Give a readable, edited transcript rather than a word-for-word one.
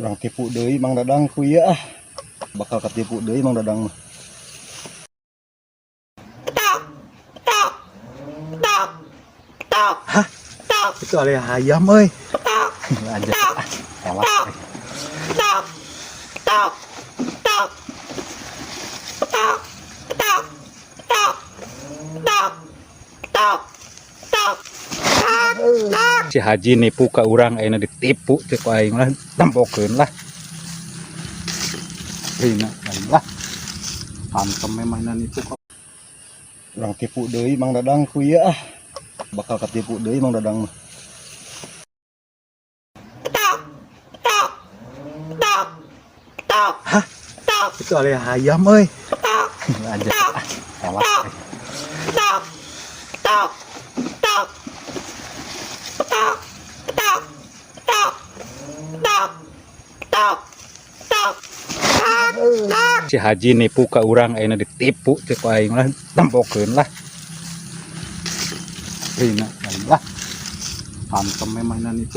Orang tipu deui Mang Dadang ku ieu ah. Bakal ketipu deui Mang Dadang mah. Hah? Itu ali hayam euy. Lanjut ah. Tewak. Si Haji nipu ka urang ayeuna ditipu cek aing lah tempokeun lah. Rina lah. Hantem memang nipu kok. Urang tipu deui Mang Dadang ku ieu ah. Bakal ketipu deui Mang Dadang mah. Hah? Itu ali hayam euy. Lanjut ah. Tewak. Si Haji nipu ka urang ayeuna ditipu cek aing lah tempokeun lah. Rina lah. Hantem memang nipu.